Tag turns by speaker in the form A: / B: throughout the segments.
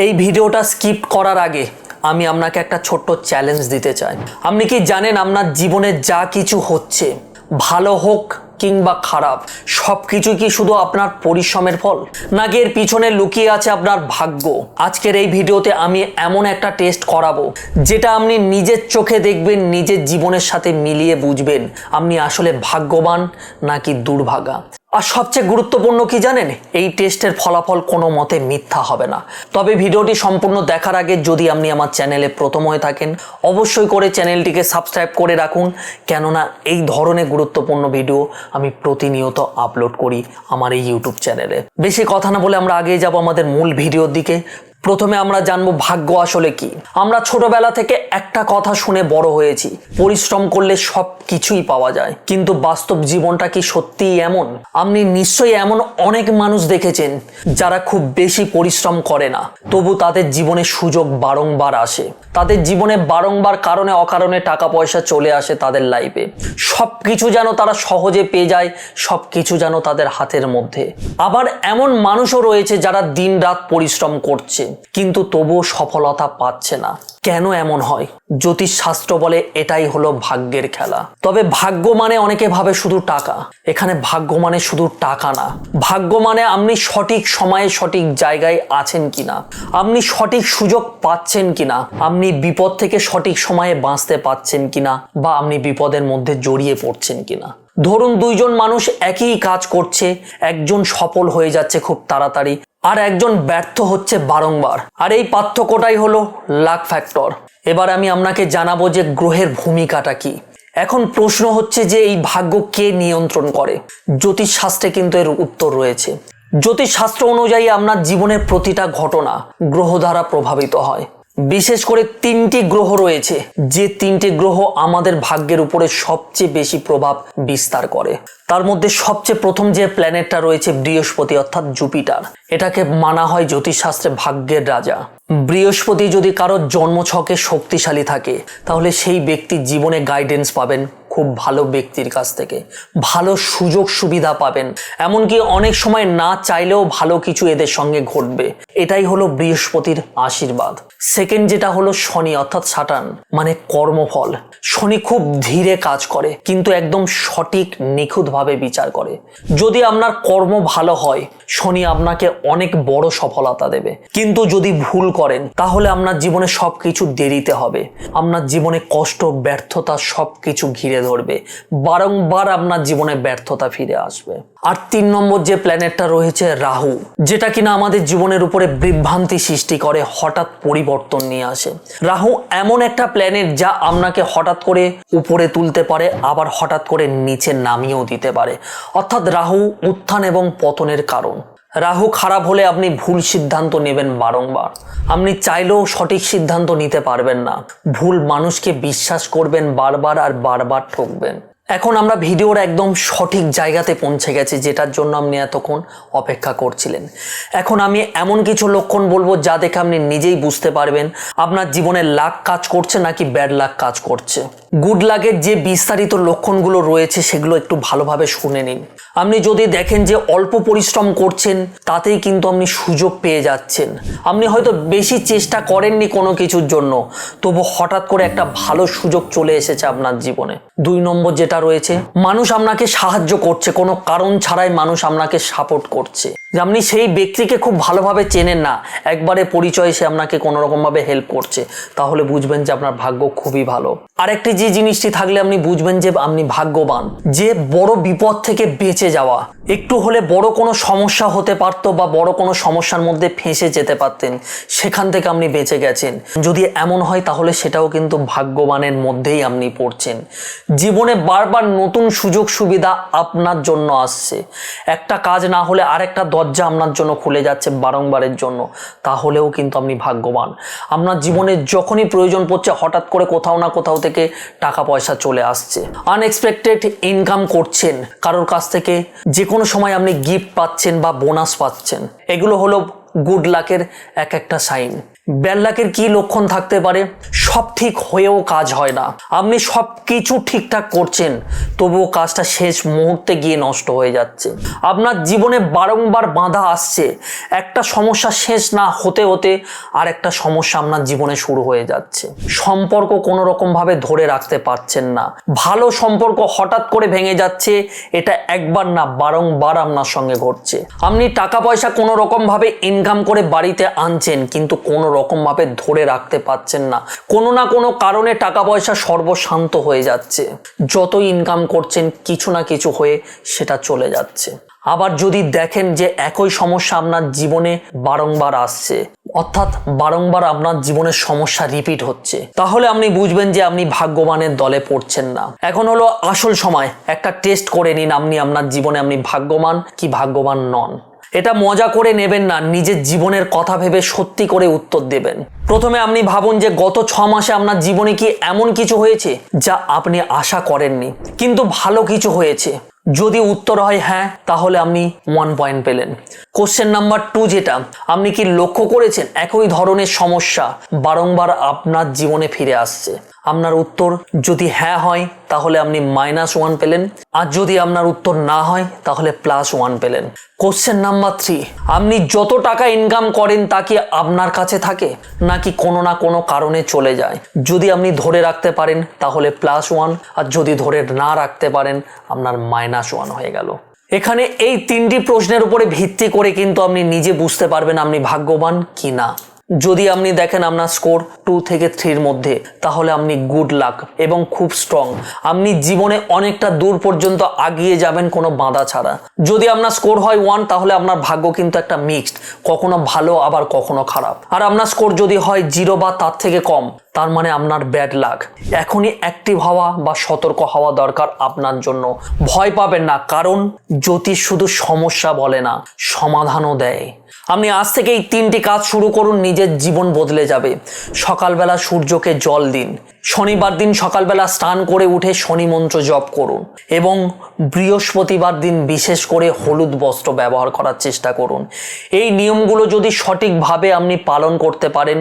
A: এই ভিডিওটা স্কিপ করার আগে আমি আপনাকে একটা ছোট্ট চ্যালেঞ্জ দিতে চাই। আপনি কি জানেন আপনার জীবনে যা কিছু হচ্ছে, ভালো হোক কিংবা খারাপ, সব কিছু কি শুধু আপনার পরিশ্রমের ফল, নাকি এর পিছনে লুকিয়ে আছে আপনার ভাগ্য? আজকের এই ভিডিওতে আমি এমন একটা টেস্ট করাবো যেটা আপনি নিজের চোখে দেখবেন, নিজের জীবনের সাথে মিলিয়ে বুঝবেন আপনি আসলে ভাগ্যবান নাকি দুর্ভাগা। আর সবচেয়ে গুরুত্বপূর্ণ কি জানেন, এই টেস্টের ফলাফল কোনো মতে মিথ্যা হবে না। তবে ভিডিওটি সম্পূর্ণ দেখার আগে যদি আপনি আমার চ্যানেলে প্রথম হয়ে থাকেন, অবশ্যই করে চ্যানেলটিকে সাবস্ক্রাইব করে রাখুন, কেননা এই ধরনের গুরুত্বপূর্ণ ভিডিও আমি প্রতিনিয়ত আপলোড করি আমার এই ইউটিউব চ্যানেলে। বেশি কথা না বলে আমরা আগে যাব আমাদের মূল ভিডিওর দিকে। প্রথমে আমরা জানবো ভাগ্য আসলে কি। আমরা ছোটবেলা থেকে একটা কথা শুনে বড় হয়েছি, পরিশ্রম করলে সব কিছুই পাওয়া যায়। কিন্তু বাস্তব জীবনটা কি সত্যিই এমন? আপনি নিশ্চয়ই এমন অনেক মানুষ দেখেছেন যারা খুব বেশি পরিশ্রম করে না, তবু তাদের জীবনে সুযোগ বারংবার আসে। তাদের জীবনে বারংবার কারণে অকারণে টাকা পয়সা চলে আসে তাদের লাইফে। সব কিছু যেন তারা সহজে পেয়ে যায়, সব কিছু যেন তাদের হাতের মধ্যে। আবার এমন মানুষও রয়েছে যারা দিন রাত পরিশ্রম করছে কিন্তু তবুও সফলতা পাচ্ছে না। কেন এমন হয়? জ্যোতিষ শাস্ত্র বলে এটাই হলো ভাগ্যের খেলা। তবে ভাগ্য মানে অনেকে ভাবে শুধু টাকা। এখানে ভাগ্য মানে শুধু টাকা না, ভাগ্য মানে আপনি সঠিক সময়ে সঠিক জায়গায় আছেন কিনা, আপনি সঠিক সুযোগ পাচ্ছেন কিনা, আপনি বিপদ থেকে সঠিক সময়ে বাঁচতে পারছেন কিনা, বা আপনি বিপদের মধ্যে জড়িয়ে পড়ছেন কিনা। ধরুন দুইজন মানুষ একই কাজ করছে, একজন সফল হয়ে যাচ্ছে খুব তাড়াতাড়ি আর একজন ব্যর্থ হচ্ছে বারংবার। আর এই পার্থক্যটাই হলো লাক ফ্যাক্টর। এবার আমি আপনাকে জানাবো যে গ্রহের ভূমিকাটা কি। এখন প্রশ্ন হচ্ছে যে এই ভাগ্য কে নিয়ন্ত্রণ করে? জ্যোতিষ শাস্ত্রে কিন্তু এর উত্তর রয়েছে। জ্যোতিষ শাস্ত্র অনুযায়ী আপনার জীবনের প্রতিটা ঘটনা গ্রহ দ্বারা প্রভাবিত হয়। বিশেষ করে তিনটি গ্রহ রয়েছে, যে তিনটি গ্রহ আমাদের ভাগ্যের উপরে সবচেয়ে বেশি প্রভাব বিস্তার করে। তার মধ্যে সবচেয়ে প্রথম যে প্ল্যানেটটা রয়েছে বৃহস্পতি, অর্থাৎ জুপিটার। এটাকে মানা হয় জ্যোতিষশাস্ত্রে ভাগ্যের রাজা। বৃহস্পতি যদি কারোর জন্মছকে শক্তিশালী থাকে, তাহলে সেই ব্যক্তির জীবনে গাইডেন্স পাবেন খুব ভালো ব্যক্তির কাছ থেকে, ভালো সুযোগ সুবিধা পাবেন, এমনকি অনেক সময় না চাইলেও ভালো কিছু এদের সঙ্গে ঘটবে। এটাই হলো বৃহস্পতির আশীর্বাদ। সেকেন্ড যেটা হলো শনি, অর্থাৎ সাটার্ন, মানে কর্মফল। শনি খুব ধীরে কাজ করে কিন্তু একদম সঠিক নিখুঁতভাবে বিচার করে। যদি আপনার কর্ম ভালো হয়, শনি আপনাকে অনেক বড় সফলতা দেবে। কিন্তু যদি ভুল করেন, তাহলে আপনার জীবনে সবকিছু দেরিতে হবে। আপনার জীবনে কষ্ট, ব্যর্থতা সবকিছু ঘিরে ধরবে। বারংবার আপনার জীবনে ব্যর্থতা ফিরে আসবে। আর 3 নম্বর যে প্ল্যানেটটা রয়েছে রাহু, যেটা কিনা আমাদের জীবনের উপরে বিভ্রান্তি সৃষ্টি করে, হঠাৎ পরিবর্তন নিয়ে আসে। রাহু এমন একটা প্ল্যানেট যা আপনাকে হঠাৎ করে উপরে তুলতে পারে, আবার হঠাৎ করে নিচে নামিয়েও দিতে পারে। অর্থাৎ রাহু উত্থান এবং পতনের কারণ। রাহু খারাপ হলে আপনি ভুল সিদ্ধান্ত নেবেন বারংবার। আপনি চাইলেও সঠিক সিদ্ধান্ত নিতে পারবেন না। ভুল মানুষকে বিশ্বাস করবেন বারবার আর বারবার ঠকবেন। এখন আমরা ভিডিওর একদম সঠিক জায়গাতে পৌঁছে গেছি, যেটার জন্য আপনি এতক্ষণ অপেক্ষা করছিলেন। এখন আমি এমন কিছু লক্ষণ বলবো যা দেখে আপনি নিজেই বুঝতে পারবেন আপনার জীবনে লাক কাজ করছে নাকি ব্যাড লাক কাজ করছে। গুড লাকের যে বিস্তারিত লক্ষণগুলো রয়েছে সেগুলো একটু ভালোভাবে শুনে নিন। আপনি যদি দেখেন যে অল্প পরিশ্রম করছেন, তাতেই কিন্তু আপনি সুযোগ পেয়ে যাচ্ছেন। আপনি হয়তো বেশি চেষ্টা করেননি কোনো কিছুর জন্য, তবু হঠাৎ করে একটা ভালো সুযোগ চলে এসেছে আপনার জীবনে। 2 নম্বর যেটা রয়েছে, মানুষ আপনাকে সাহায্য করছে, কোনো কারণ ছাড়াই মানুষ আপনাকে সাপোর্ট করছে। আপনি সেই ব্যক্তিকে খুব ভালোভাবে চেনেন না, একবারে পরিচয় সে আপনাকে কোনো রকম ভাবে হেল্প করছে, তাহলে বুঝবেন যে আপনার ভাগ্য খুবই ভালো। আরেকটি যে জিনিসটি থাকলে আপনি বুঝবেন যে আপনি ভাগ্যবান, যে বড় বিপদ থেকে বেঁচে যাওয়া। একটু হলে বড় কোনো সমস্যা হতে পারতো বা বড় কোনো সমস্যার মধ্যে ফেঁসে যেতে পারতেন, সেখান থেকে আপনি বেঁচে গেছেন। যদি এমন হয় তাহলে সেটাও কিন্তু ভাগ্যবানের মধ্যেই আপনি পড়ছেন। জীবনে বারবার নতুন সুযোগ সুবিধা আপনার জন্য আসছে। একটা কাজ না হলে আরেকটা দরজা আপনার জন্য খুলে যাচ্ছে বারংবারের জন্য, তাহলেও কিন্তু আপনি ভাগ্যবান। আপনার জীবনে যখনই প্রয়োজন পড়ছে, হঠাৎ করে কোথাও না কোথাও থেকে টাকা পয়সা চলে আসছে। আনএক্সপেক্টেড ইনকাম করছেন কারোর কাছ থেকে, যে কোনো সময় আপনি গিফট পাচ্ছেন বা বোনাস পাচ্ছেন। এগুলো হলো গুড লাকের এক একটা সাইন। ব্যাড লাকের কি লক্ষণ থাকতে পারে? সব ঠিক হয়েও কাজ হয় না। আপনি সব কিছু ঠিকঠাক করছেন, তবুও কাজটা শেষ মুহূর্তে গিয়ে নষ্ট হয়ে যাচ্ছে। আপনার জীবনে বারংবার বাধা আসছে, একটা সমস্যা শেষ না হতে হতে আর একটা সমস্যা আপনার জীবনে শুরু হয়ে যাচ্ছে। সম্পর্ক কোনো রকমভাবে ধরে রাখতে পারছেন না, ভালো সম্পর্ক হঠাৎ করে ভেঙে যাচ্ছে। এটা একবার না, বারংবার আপনার সঙ্গে ঘটছে। আপনি টাকা পয়সা কোনো রকমভাবে ইনকাম করে বাড়িতে আনছেন, কিন্তু কোনো রকমভাবে ধরে রাখতে পারছেন না। কোনো না কোনো কারণে টাকা পয়সা সর্বশান্ত হয়ে যাচ্ছে। যত ইনকাম করছেন কিছু না কিছু হয়ে সেটা চলে যাচ্ছে। আবার যদি দেখেন যে একই সমস্যা আপনার জীবনে বারংবার আসছে, অর্থাৎ বারংবার আপনার জীবনের সমস্যা রিপিট হচ্ছে, তাহলে আপনি বুঝবেন যে আপনি ভাগ্যবানের দলে পড়ছেন না। এখন হলো আসল সময়, একটা টেস্ট করে নিন আপনি আপনার জীবনে আপনি ভাগ্যবান কি ভাগ্যবান নন। এটা মজা করে নেবেন না, নিজের জীবনের কথা ভেবে সত্যি করে উত্তর দেবেন। প্রথমে আপনি ভাবুন যে গত 6 মাসে আপনার জীবনে কি এমন কিছু হয়েছে যা আপনি আশা করেননি কিন্তু ভালো কিছু হয়েছে। যদি উত্তর হয় হ্যাঁ, তাহলে আপনি 1 পয়েন্ট পেলেন। কোশ্চেন নাম্বার 2, যেটা আপনি কি লক্ষ্য করেছেন একই ধরনের সমস্যা বারংবার আপনার জীবনে ফিরে আসছে? আপনার উত্তর যদি হ্যাঁ হয় তাহলে আপনি -1 পেলেন, আর যদি আপনার উত্তর না হয় তাহলে +1 পেলেন। কোশ্চেন নাম্বার 3, আপনি যত টাকা ইনকাম করেন তা কি আপনার কাছে থাকে নাকি কোনো না কোনো কারণে চলে যায়? যদি আপনি ধরে রাখতে পারেন তাহলে +1, আর যদি ধরে না রাখতে পারেন আপনার -1 হয়ে গেল। এখানে এই 3টি প্রশ্নের উপরে ভিত্তি করে কিন্তু আপনি নিজে বুঝতে পারবেন আপনি ভাগ্যবান কি না। যদি আপনি দেখেন আপনার স্কোর 2 থেকে 3-র মধ্যে, তাহলে আপনি গুড লাক এবং খুব স্ট্রং। আপনি জীবনে অনেকটা দূর পর্যন্ত আগিয়ে যাবেন কোনো বাধা ছাড়া। যদি আপনার স্কোর হয় 1, তাহলে আপনার ভাগ্য কিন্তু একটা মিক্সড, কখনো ভালো আবার কখনো খারাপ। আর আপনার স্কোর যদি হয় 0 বা তার থেকে কম, তার মানে আপনার ব্যাড লাক। এখনই অ্যাক্টিভ হওয়া বা সতর্ক হওয়া দরকার আপনার জন্য। ভয় পাবেন না, কারণ জ্যোতিষ শুধু সমস্যা বলে না, সমাধানও দেয়। আপনি আজ থেকে এই 3টি কাজ শুরু করুন, নিজের জীবন বদলে যাবে। সকালবেলা সূর্যকে জল দিন, শনিবার দিন সকালবেলা স্নান করে উঠে শনি মন্ত্র জপ করুন, এবং বৃহস্পতিবার দিন বিশেষ করে হলুদ বস্ত্র ব্যবহার করার চেষ্টা করুন। এই নিয়মগুলো যদি সঠিকভাবে আপনি পালন করতে পারেন,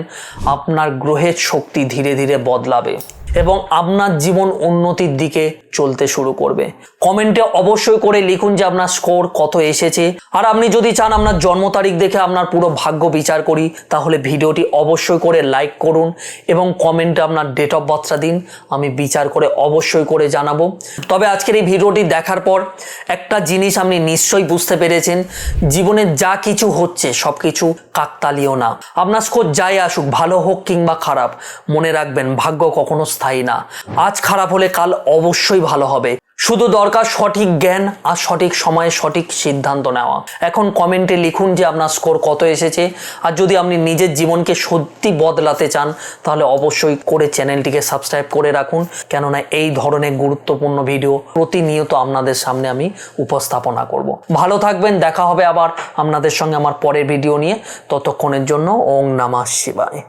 A: আপনার গ্রহের শক্তি ধীরে ধীরে বদলাবে এবং আপনার জীবন উন্নতির দিকে চলতে শুরু করবে। কমেন্টে অবশ্যই করে লিখুন যে আপনার স্কোর কত এসেছে। আর আপনি যদি চান আপনার জন্ম তারিখ দেখে আপনার পুরো ভাগ্য বিচার করি, তাহলে ভিডিওটি অবশ্যই করে লাইক করুন এবং কমেন্টে আপনার ডেট অফ বার্থটা দিন, আমি বিচার করে অবশ্যই করে জানাবো। তবে আজকের এই ভিডিওটি দেখার পর একটা জিনিস আপনি নিশ্চয়ই বুঝতে পেরেছেন, জীবনে যা কিছু হচ্ছে সব কিছু কাকতালীয় না। আপনার স্কোর যাই আসুক, ভালো হোক কিংবা খারাপ, মনে রাখবেন ভাগ্য কখনো স্থায়ী না। আজ খারাপ হলে কাল অবশ্যই ভালো হবে। শুধু দরকার সঠিক জ্ঞান আর সঠিক সময়ে সঠিক সিদ্ধান্ত নেওয়া। এখন কমেন্টে লিখুন যে আপনার স্কোর কত এসেছে। আর যদি আপনি নিজের জীবনকে সত্যি বদলাতে চান, তাহলে অবশ্যই করে চ্যানেলটিকে সাবস্ক্রাইব করে রাখুন, কেননা এই ধরনের গুরুত্বপূর্ণ ভিডিও প্রতিনিয়ত আপনাদের সামনে আমি উপস্থাপনা করব। ভালো থাকবেন, দেখা হবে আবার আপনাদের সঙ্গে আমার পরের ভিডিও নিয়ে। ততক্ষণের জন্য ওং নমঃ শিবায়।